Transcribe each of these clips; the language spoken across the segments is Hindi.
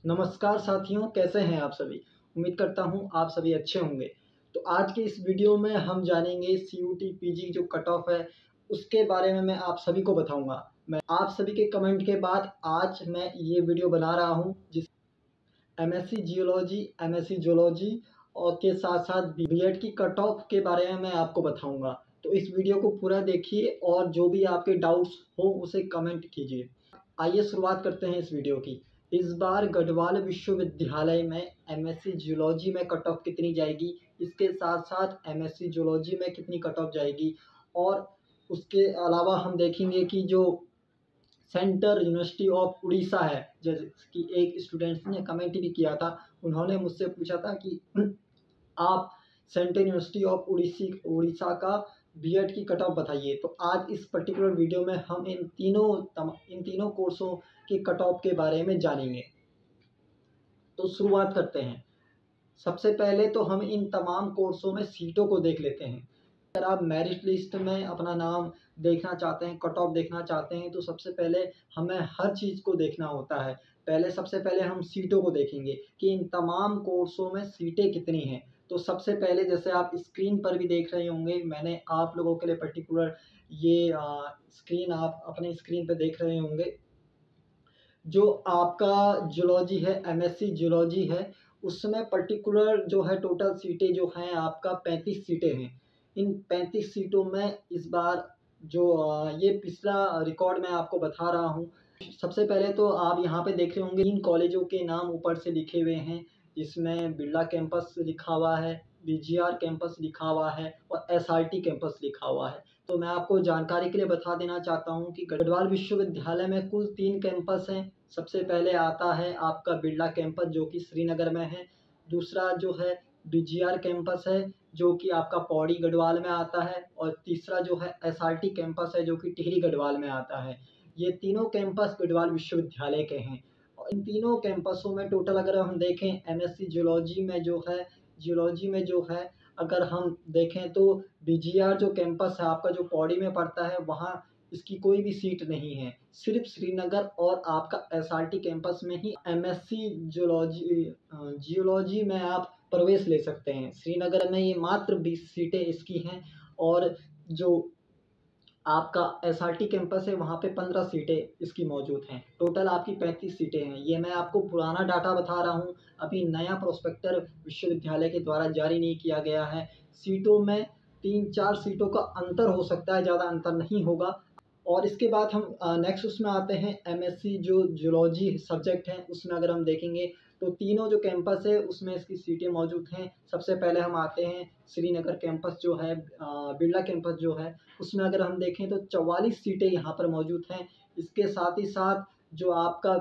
नमस्कार साथियों, कैसे हैं आप सभी। उम्मीद करता हूं आप सभी अच्छे होंगे। तो आज के इस वीडियो में हम जानेंगे सीयूटी पीजी जो कट ऑफ है उसके बारे में मैं आप सभी को बताऊंगा। मैं आप सभी के कमेंट के बाद आज मैं ये वीडियो बना रहा हूं, जिस एमएससी जियोलॉजी, एमएससी जूलॉजी और के साथ साथ बीएड की कट ऑफ के बारे में मैं आपको बताऊंगा। तो इस वीडियो को पूरा देखिए और जो भी आपके डाउट्स हो उसे कमेंट कीजिए। आइए शुरुआत करते हैं इस वीडियो की। इस बार गढ़वाल विश्वविद्यालय में एमएससी जूलॉजी में कट ऑफ कितनी जाएगी, इसके साथ साथ एमएससी जूलॉजी में कितनी कट ऑफ जाएगी, और उसके अलावा हम देखेंगे कि जो सेंटर यूनिवर्सिटी ऑफ उड़ीसा है, जैसे कि एक स्टूडेंट्स ने कमेंट भी किया था। उन्होंने मुझसे पूछा था कि आप सेंट्रल यूनिवर्सिटी ऑफ उड़ीसा का बीएड की कट ऑफ बताइए। तो आज इस पर्टिकुलर वीडियो में हम इन तीनों कोर्सों की कट ऑफ के बारे में जानेंगे। तो शुरुआत करते हैं। सबसे पहले तो हम इन तमाम कोर्सों में सीटों को देख लेते हैं। अगर आप मेरिट लिस्ट में अपना नाम देखना चाहते हैं, कट ऑफ देखना चाहते हैं, तो सबसे पहले हमें हर चीज़ को देखना होता है। सबसे पहले हम सीटों को देखेंगे कि इन तमाम कोर्सों में सीटें कितनी हैं। तो सबसे पहले जैसे आप स्क्रीन पर भी देख रहे होंगे, मैंने आप लोगों के लिए पर्टिकुलर ये स्क्रीन आप अपने स्क्रीन पर देख रहे होंगे। जो आपका जूलॉजी है, एमएससी जूलॉजी है, उसमें पर्टिकुलर जो है टोटल सीटें जो हैं आपका 35 सीटें हैं। इन 35 सीटों में इस बार जो ये पिछला रिकॉर्ड मैं आपको बता रहा हूँ। सबसे पहले तो आप यहाँ पे देख रहे होंगे 3 कॉलेजों के नाम ऊपर से लिखे हुए हैं, जिसमें बिरला कैंपस लिखा हुआ है, बीजीआर कैंपस लिखा हुआ है और एसआरटी कैंपस लिखा हुआ है। तो मैं आपको जानकारी के लिए बता देना चाहता हूँ कि गढ़वाल विश्वविद्यालय में कुल 3 कैंपस हैं। सबसे पहले आता है आपका बिरला कैंपस जो कि श्रीनगर में है। दूसरा जो है बीजीआर कैंपस है जो कि आपका पौड़ी गढ़वाल में आता है, और तीसरा जो है एसआरटी कैंपस है जो कि टिहरी गढ़वाल में आता है। ये तीनों कैंपस गढ़वाल विश्वविद्यालय के हैं। और इन तीनों कैंपसों में टोटल अगर हम देखें एमएससी जियोलॉजी में जो है अगर हम देखें तो बीजीआर जो कैंपस है आपका जो पौड़ी में पड़ता है, वहाँ इसकी कोई भी सीट नहीं है। सिर्फ श्रीनगर और आपका एसआरटी कैंपस में ही एमएससी जियोलॉजी में आप प्रवेश ले सकते हैं। श्रीनगर में ये मात्र 20 सीटें इसकी हैं, और जो आपका एसआरटी कैंपस है वहाँ पे 15 सीटें इसकी मौजूद हैं। टोटल आपकी 35 सीटें हैं। ये मैं आपको पुराना डाटा बता रहा हूँ, अभी नया प्रोस्पेक्टर विश्वविद्यालय के द्वारा जारी नहीं किया गया है। सीटों में 3-4 सीटों का अंतर हो सकता है, ज़्यादा अंतर नहीं होगा। और इसके बाद हम नेक्स्ट उसमें आते हैं एमएससी जो जूलॉजी सब्जेक्ट है, उसमें अगर हम देखेंगे तो तीनों जो कैंपस है उसमें इसकी सीटें मौजूद हैं। सबसे पहले हम आते हैं श्रीनगर कैंपस जो है, बिरला कैंपस जो है, उसमें अगर हम देखें तो 44 सीटें यहाँ पर मौजूद हैं। इसके साथ ही साथ जो आपका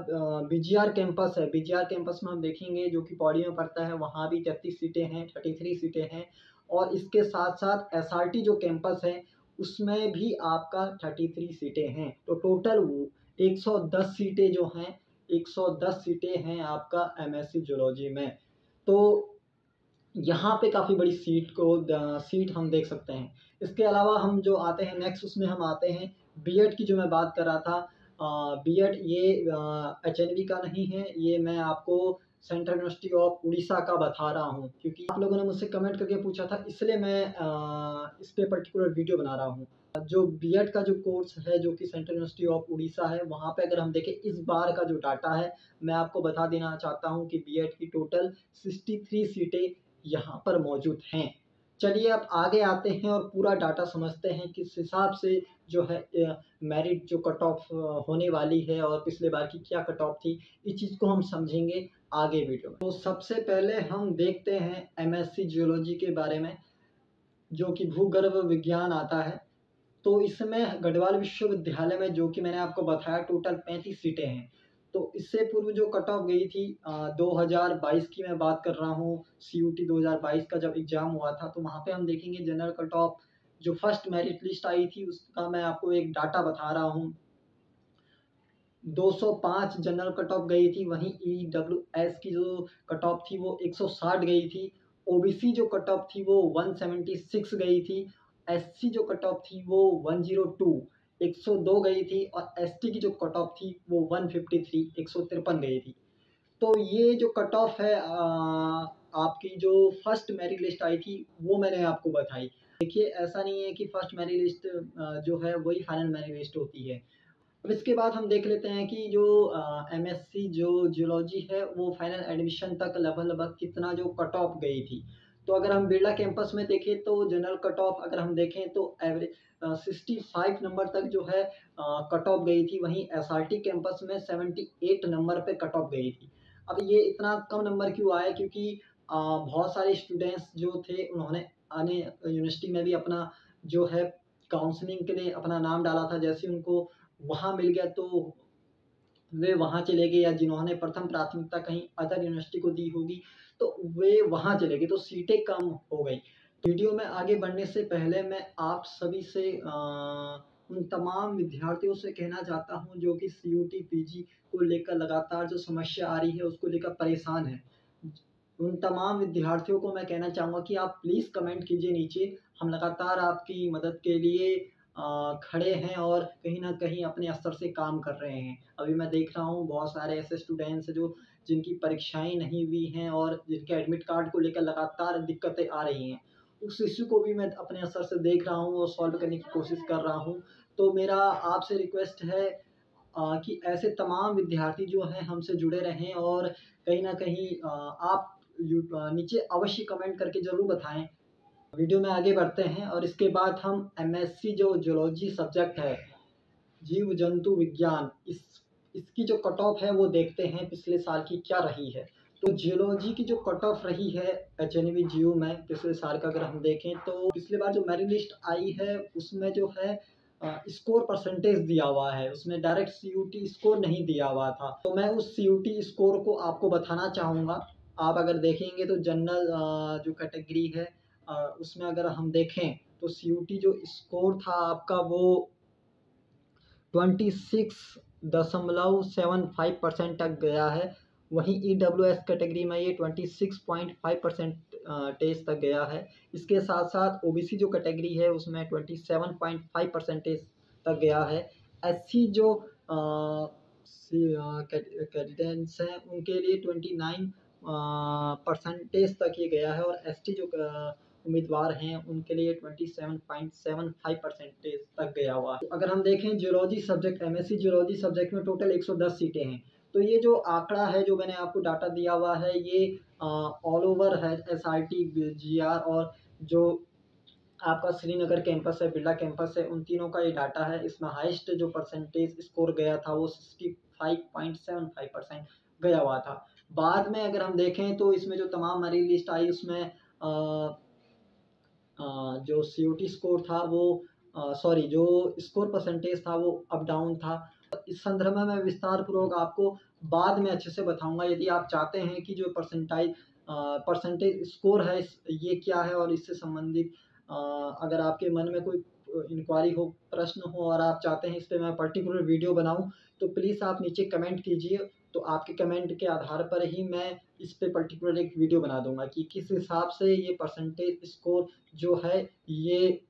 बीजीआर कैंपस है, बीजीआर कैंपस में हम देखेंगे जो कि पौड़ी में पड़ता है, वहाँ भी 33 सीटें हैं, 33 सीटें हैं। और इसके साथ साथ एसआरटी जो कैंपस है उसमें भी आपका 33 सीटें हैं। तो टोटल वो 110 सीटें जो हैं, 110 सीटें हैं आपका एमएससी जूलॉजी में। तो यहाँ पे काफ़ी बड़ी सीट हम देख सकते हैं। इसके अलावा हम जो आते हैं नेक्स्ट उसमें हम आते हैं बीएड की, जो मैं बात कर रहा था। बीएड ये एचएनवी का नहीं है, ये मैं आपको सेंट्रल यूनिवर्सिटी ऑफ उड़ीसा का बता रहा हूँ, क्योंकि आप लोगों ने मुझसे कमेंट करके पूछा था, इसलिए मैं इस पे पर्टिकुलर वीडियो बना रहा हूँ। जो बीएड का जो कोर्स है जो कि सेंट्रल यूनिवर्सिटी ऑफ उड़ीसा है, वहाँ पे अगर हम देखें इस बार का जो डाटा है, मैं आपको बता देना चाहता हूँ कि बीएड की टोटल 63 सीटें यहाँ पर मौजूद हैं। चलिए अब आगे आते हैं और पूरा डाटा समझते हैं किस हिसाब से जो है मेरिट जो कट ऑफ होने वाली है और पिछले बार की क्या कट ऑफ थी, इस चीज़ को हम समझेंगे आगे वीडियो में। तो सबसे पहले हम देखते हैं एमएससी जियोलॉजी के बारे में, जो कि भूगर्भ विज्ञान आता है। तो इसमें गढ़वाल विश्वविद्यालय में जो कि मैंने आपको बताया टोटल 35 सीटें हैं। तो इससे पूर्व जो कट ऑफ गई थी 2022 की मैं बात कर रहा हूँ, सीयूटी 2022 का जब एग्ज़ाम हुआ था, तो वहाँ पे हम देखेंगे जनरल कट ऑफ जो फर्स्ट मेरिट लिस्ट आई थी उसका मैं आपको एक डाटा बता रहा हूँ। 205 जनरल कट ऑफ गई थी। वहीं ईडब्ल्यूएस की जो कट ऑफ थी वो 160 गई थी। ओबीसी जो कट ऑफ थी वो 176 गई थी। एससी जो कट ऑफ थी वो 102 102 गई थी, और एसटी की जो कट ऑफ थी वो 153 153 गई थी। तो ये जो कट ऑफ है आपकी जो फर्स्ट मेरिट लिस्ट आई थी वो मैंने आपको बताई। देखिए ऐसा नहीं है कि फर्स्ट मेरिट लिस्ट जो है वही फाइनल मेरिट लिस्ट होती है। अब इसके बाद हम देख लेते हैं कि जो एमएससी जो जियोलॉजी है वो फाइनल एडमिशन तक लगभग कितना जो कट ऑफ गई थी। तो अगर हम बिरला कैंपस में देखें तो जनरल कट ऑफ अगर हम देखें तो एवरेज 65 नंबर तक जो है कट ऑफ गई थी। वहीं एसआरटी कैंपस में 78 नंबर पे कट ऑफ गई थी। अब ये इतना कम नंबर क्यों आया, क्योंकि बहुत सारे स्टूडेंट्स जो थे उन्होंने आने यूनिवर्सिटी में भी अपना जो है काउंसलिंग के लिए अपना नाम डाला था। जैसे उनको वहाँ मिल गया तो वे वहाँ चले गए, या जिन्होंने प्रथम प्राथमिकता कहीं अदर यूनिवर्सिटी को दी होगी तो वे वहाँ चले गए, तो सीटें कम हो गई। वीडियो में आगे बढ़ने से पहले मैं आप सभी से उन तमाम विद्यार्थियों से कहना चाहता हूँ जो कि सीयूटी पीजी को लेकर लगातार जो समस्या आ रही है उसको लेकर परेशान है। उन तमाम विद्यार्थियों को मैं कहना चाहूँगा कि आप प्लीज़ कमेंट कीजिए नीचे। हम लगातार आपकी मदद के लिए खड़े हैं और कहीं न कहीं अपने स्तर से काम कर रहे हैं। अभी मैं देख रहा हूँ बहुत सारे ऐसे स्टूडेंट्स जो जिनकी परीक्षाएँ नहीं हुई हैं और जिनके एडमिट कार्ड को लेकर लगातार दिक्कतें आ रही हैं। उस इश्यू को भी मैं अपने स्तर से देख रहा हूँ और सॉल्व करने की कोशिश कर रहा हूँ। तो मेरा आपसे रिक्वेस्ट है कि ऐसे तमाम विद्यार्थी जो हैं हमसे जुड़े रहें और कहीं न कहीं आप नीचे अवश्य कमेंट करके ज़रूर बताएँ। वीडियो में आगे बढ़ते हैं और इसके बाद हम एमएससी जो ज़ूलॉजी सब्जेक्ट है, जीव जंतु विज्ञान, इसकी जो कट ऑफ है वो देखते हैं पिछले साल की क्या रही है। तो जियोलॉजी की जो कट ऑफ रही है एचएनवी जियो में पिछले साल का अगर हम देखें तो पिछली बार जो मेरिट लिस्ट आई है उसमें जो है स्कोर परसेंटेज दिया हुआ है, उसमें डायरेक्ट सीयूटी स्कोर नहीं दिया हुआ था। तो मैं उस सीयूटी स्कोर को आपको बताना चाहूँगा। आप अगर देखेंगे तो जनरल जो कैटेगरी है उसमें अगर हम देखें तो सीयूटी जो स्कोर था आपका वो 26.75% तक गया है। वहीं ईडब्ल्यूएस कैटेगरी में ये 26.5% तक गया है। इसके साथ साथ ओबीसी जो कैटेगरी है उसमें 27.5% तक गया है। एससी जो कैंडिडेट्स हैं उनके लिए 29 परसेंटेज तक ये गया है और एसटी जो उम्मीदवार हैं उनके लिए 27.75% तक गया हुआ है। तो अगर हम देखें geology subject MSc geology subject में टोटल 110 सीटें हैं। तो ये जो आंकड़ा है जो मैंने आपको डाटा दिया हुआ है ये ऑल ओवर है एसआरटी जीआर और जो आपका श्रीनगर कैंपस है बिरला कैंपस है उन तीनों का ये डाटा है। इसमें हाईएस्ट जो परसेंटेज स्कोर गया था वो 65.75% गया हुआ था। बाद में अगर हम देखें तो इसमें जो तमाम मेरिट लिस्ट आई उसमें जो सीयूटी स्कोर था वो सॉरी जो स्कोर परसेंटेज था वो अप डाउन था। इस संदर्भ में मैं विस्तार पूर्वक आपको बाद में अच्छे से बताऊंगा। यदि आप चाहते हैं कि जो परसेंटेज स्कोर है ये क्या है और इससे संबंधित अगर आपके मन में कोई इंक्वायरी हो प्रश्न हो और आप चाहते हैं इस पर मैं पर्टिकुलर वीडियो बनाऊं तो प्लीज़ आप नीचे कमेंट कीजिए। तो आपके कमेंट के आधार पर ही मैं इस पे पर्टिकुलर एक वीडियो बना दूंगा कि किस हिसाब से ये परसेंटेज स्कोर जो है ये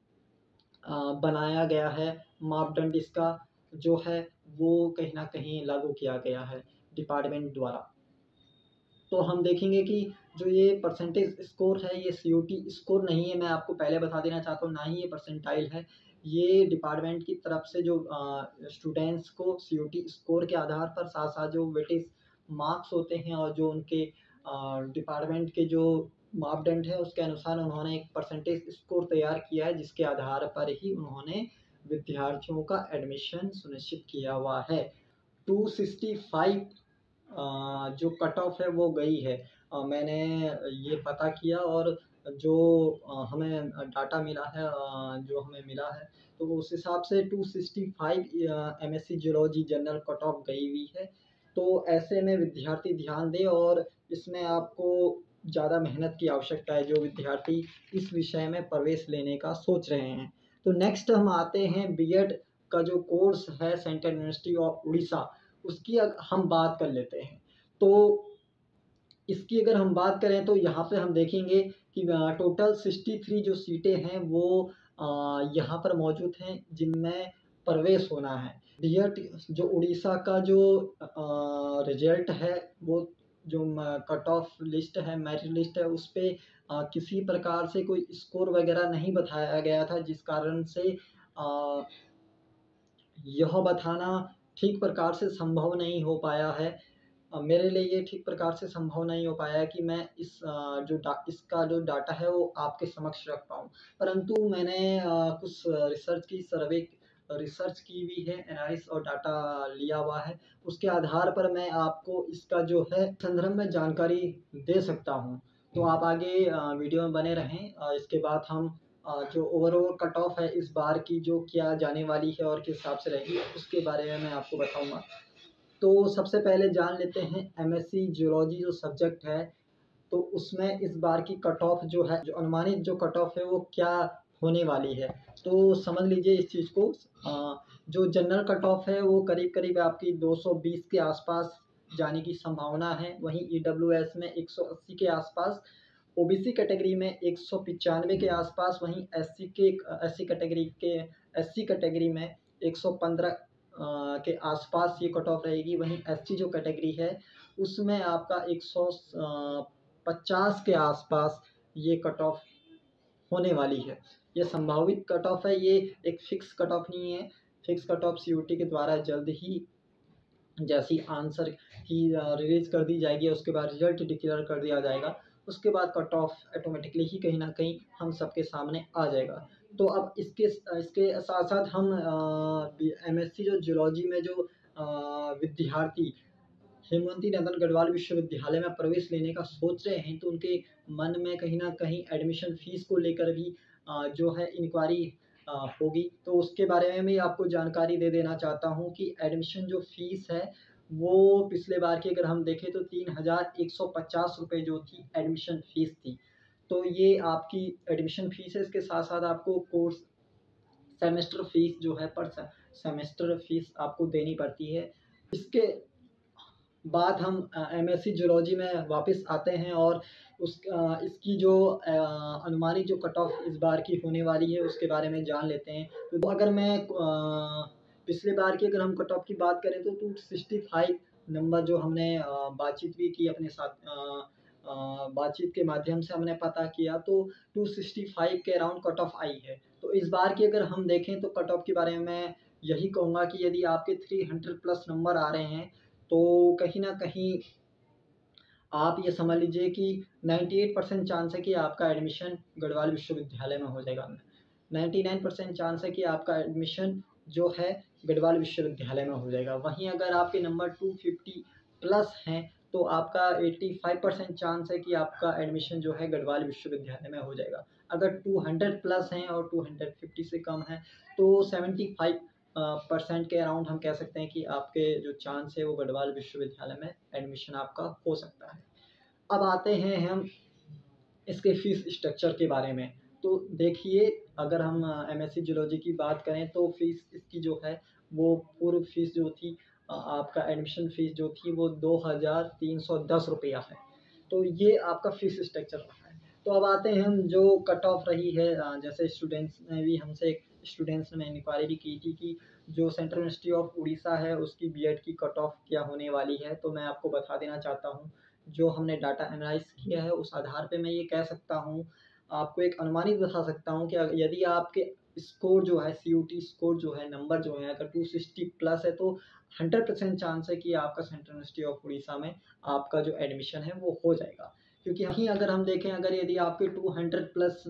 बनाया गया है। मापदंड इसका जो है वो कहीं न कहीं लागू किया गया है डिपार्टमेंट द्वारा। तो हम देखेंगे कि जो ये परसेंटेज स्कोर है ये सीयूटी स्कोर नहीं है, मैं आपको पहले बता देना चाहता हूँ, ना ही ये परसेंटाइल है। ये डिपार्टमेंट की तरफ से जो स्टूडेंट्स को सीयूटी स्कोर के आधार पर साथ-साथ जो वेटेज मार्क्स होते हैं और जो उनके डिपार्टमेंट के जो मापदंड है उसके अनुसार उन्होंने एक परसेंटेज स्कोर तैयार किया है जिसके आधार पर ही उन्होंने विद्यार्थियों का एडमिशन सुनिश्चित किया हुआ है। 265 जो कट ऑफ है वो गई है। मैंने ये पता किया और जो हमें डाटा मिला है जो हमें मिला है तो उस हिसाब से 265 MSc geology general cut off गई हुई है। तो ऐसे में विद्यार्थी ध्यान दें और इसमें आपको ज़्यादा मेहनत की आवश्यकता है जो विद्यार्थी इस विषय में प्रवेश लेने का सोच रहे हैं। तो नेक्स्ट हम आते हैं बीएड का जो कोर्स है सेंट्रल यूनिवर्सिटी ऑफ उड़ीसा उसकी हम बात कर लेते हैं। तो इसकी अगर हम बात करें तो यहाँ पे हम देखेंगे कि टोटल 63 जो सीटें हैं वो यहाँ पर मौजूद हैं जिनमें प्रवेश होना है। बीएड जो उड़ीसा का जो रिजल्ट है वो जो कट ऑफ लिस्ट है, मेरिट लिस्ट है, उस पे किसी प्रकार से कोई स्कोर वगैरह नहीं बताया गया था, जिस कारण से यह बताना ठीक प्रकार से संभव नहीं हो पाया है। मेरे लिए ये ठीक प्रकार से संभव नहीं हो पाया है कि मैं इसका जो डाटा है वो आपके समक्ष रख पाऊँ। परंतु मैंने कुछ रिसर्च की हुई है, एनालिसिस और डाटा लिया हुआ है। उसके आधार पर मैं आपको इसका जो है संदर्भ में जानकारी दे सकता हूँ। तो आप आगे वीडियो में बने रहें। इसके बाद हम जो ओवरऑल कट ऑफ है इस बार की जो किया जाने वाली है और किस हिसाब से रहेगी, उसके बारे में मैं आपको बताऊँगा। तो सबसे पहले जान लेते हैं एमएससी जियोलॉजी जो सब्जेक्ट है, तो उसमें इस बार की कट ऑफ जो है, जो अनुमानित जो कट ऑफ है वो क्या होने वाली है। तो समझ लीजिए इस चीज़ को। जो जनरल कट ऑफ है वो करीब करीब आपकी 220 के आसपास जाने की संभावना है। वहीं ईडब्ल्यूएस में 180 के आसपास, ओबीसी कैटेगरी में 195 के आसपास, वहीं एससी कैटेगरी में 115 के आसपास ये कट ऑफ रहेगी। वहीं एसटी जो कैटेगरी है उसमें आपका 150 के आसपास ये कट ऑफ होने वाली है। ये संभावित कट ऑफ है, ये एक फिक्स कट ऑफ नहीं है। फिक्स कट ऑफ सीयूटी के द्वारा जल्द ही जैसी आंसर की रिलीज कर दी जाएगी, उसके बाद रिजल्ट डिक्लेयर कर दिया जाएगा, उसके बाद कट ऑफ ऑटोमेटिकली ही कहीं ना कहीं हम सबके सामने आ जाएगा। तो अब इसके साथ साथ हम एमएससी जो जियोलॉजी में जो विद्यार्थी हेमवती नंदन गढ़वाल विश्वविद्यालय में प्रवेश लेने का सोच रहे हैं, तो उनके मन में कहीं ना कहीं एडमिशन फीस को लेकर भी जो है इंक्वायरी होगी। तो उसके बारे में भी आपको जानकारी दे देना चाहता हूँ कि एडमिशन जो फीस है वो पिछले बार की अगर हम देखें तो 3150 रुपये जो थी एडमिशन फीस थी। तो ये आपकी एडमिशन फीस है। इसके साथ साथ आपको कोर्स सेमेस्टर फीस जो है पर सेमेस्टर फीस आपको देनी पड़ती है। इसके बाद हम एमएससी जियोलॉजी में वापस आते हैं और इसकी जो अनुमानित जो कट ऑफ इस बार की होने वाली है उसके बारे में जान लेते हैं। तो अगर मैं पिछले बार की अगर हम कट ऑफ की बात करें तो 265 नंबर जो हमने बातचीत भी की अपने साथ, बातचीत के माध्यम से हमने पता किया, तो 265 के अराउंड कट ऑफ आई है। तो इस बार की अगर हम देखें तो कट ऑफ के बारे में मैं यही कहूँगा कि यदि आपके 300 प्लस नंबर आ रहे हैं तो कहीं ना कहीं आप ये समझ लीजिए कि 98% चांस है कि आपका एडमिशन गढ़वाल विश्वविद्यालय में हो जाएगा। 99% चांस है कि आपका एडमिशन जो है गढ़वाल विश्वविद्यालय में हो जाएगा। वहीं अगर आपके नंबर 250 प्लस हैं तो आपका 85% चांस है कि आपका एडमिशन जो है गढ़वाल विश्वविद्यालय में हो जाएगा। अगर 200 प्लस हैं और 250 से कम है तो 75% के अराउंड हम कह सकते हैं कि आपके जो चांस है वो गढ़वाल विश्वविद्यालय में एडमिशन आपका हो सकता है। अब आते हैं हम इसके फीस स्ट्रक्चर के बारे में। तो देखिए, अगर हम एमएससी जियोलॉजी की बात करें तो फीस इसकी जो है वो पूर्व फीस जो थी, आपका एडमिशन फ़ीस जो थी वो 2310 रुपया है। तो ये आपका फ़ीस स्ट्रक्चर रहा है। तो अब आते हैं हम जो कट ऑफ रही है, जैसे स्टूडेंट्स ने इंक्वायरी भी की थी कि जो सेंट्रल यूनिवर्सिटी ऑफ उड़ीसा है उसकी बीएड की कट ऑफ क्या होने वाली है। तो मैं आपको बता देना चाहता हूँ, जो हमने डाटा एनालाइज़ किया है उस आधार पे मैं ये कह सकता हूँ, आपको एक अनुमानित बता सकता हूँ कि यदि आपके स्कोर जो है, सीयूटी स्कोर जो है, नंबर जो है अगर 260 प्लस है तो 100% चांस है कि आपका सेंट्रल यूनिवर्सिटी ऑफ उड़ीसा में आपका जो एडमिशन है वो हो जाएगा। क्योंकि वहीं अगर हम देखें, अगर यदि आपके 200 प्लस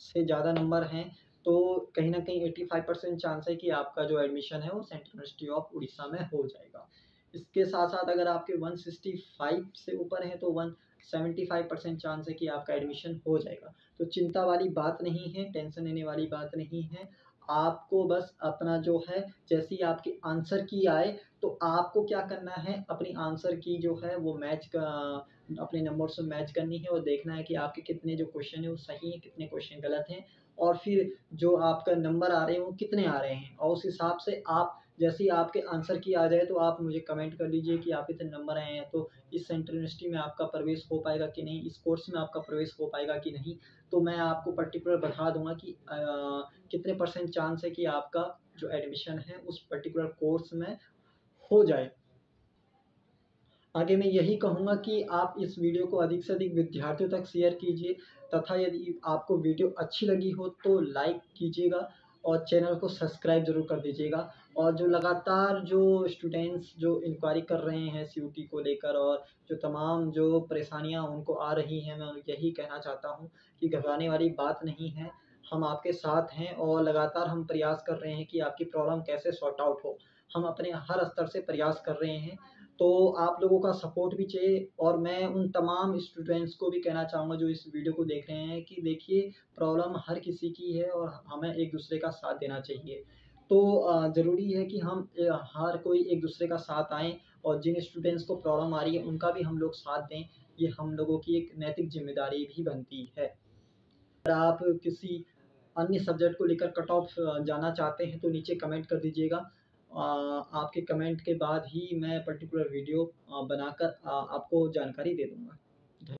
से ज़्यादा नंबर हैं तो कहीं ना कहीं 85% चांस है कि आपका जो एडमिशन है वो सेंट्रल यूनिवर्सिटी ऑफ उड़ीसा में हो जाएगा। इसके साथ साथ अगर आपके 165 से ऊपर हैं तो 175% चांस है कि आपका एडमिशन हो जाएगा। तो चिंता वाली बात नहीं है, टेंशन लेने वाली बात नहीं है। आपको बस अपना जो है, जैसी आपकी आंसर की आए तो आपको क्या करना है, अपनी आंसर की जो है वो अपने नंबर से मैच करनी है और देखना है कि आपके कितने जो क्वेश्चन है वो सही हैं, कितने क्वेश्चन गलत हैं, और फिर जो आपका नंबर आ रहे हैं वो कितने आ रहे हैं, और उस हिसाब से आप जैसे ही आपके आंसर की आ जाए तो आप मुझे कमेंट कर दीजिए कि आपके इतने नंबर आए हैं, तो इस सेंट्रल यूनिवर्सिटी में आपका प्रवेश हो पाएगा कि नहीं, इस कोर्स में आपका प्रवेश हो पाएगा कि नहीं। तो मैं आपको पर्टिकुलर बता दूंगा कि कितने % चांस है कि आपका जो एडमिशन है उस पर्टिकुलर कोर्स में हो जाए। आगे मैं यही कहूँगा कि आप इस वीडियो को अधिक से अधिक विद्यार्थियों तक शेयर कीजिए, तथा यदि आपको वीडियो अच्छी लगी हो तो लाइक कीजिएगा और चैनल को सब्सक्राइब ज़रूर कर दीजिएगा। और जो लगातार जो स्टूडेंट्स जो इंक्वायरी कर रहे हैं सीयूटी को लेकर और जो तमाम जो परेशानियाँ उनको आ रही हैं, मैं यही कहना चाहता हूँ कि घबराने वाली बात नहीं है। हम आपके साथ हैं और लगातार हम प्रयास कर रहे हैं कि आपकी प्रॉब्लम कैसे सॉर्ट आउट हो। हम अपने हर स्तर से प्रयास कर रहे हैं, तो आप लोगों का सपोर्ट भी चाहिए। और मैं उन तमाम स्टूडेंट्स को भी कहना चाहूँगा जो इस वीडियो को देख रहे हैं कि देखिए, प्रॉब्लम हर किसी की है और हमें एक दूसरे का साथ देना चाहिए। तो ज़रूरी है कि हम हर कोई एक दूसरे का साथ आएँ और जिन स्टूडेंट्स को प्रॉब्लम आ रही है उनका भी हम लोग साथ दें। ये हम लोगों की एक नैतिक ज़िम्मेदारी भी बनती है। अगर आप किसी अन्य सब्जेक्ट को लेकर कट ऑफ जानना चाहते हैं तो नीचे कमेंट कर दीजिएगा। आपके कमेंट के बाद ही मैं पर्टिकुलर वीडियो बनाकर आपको जानकारी दे दूँगा।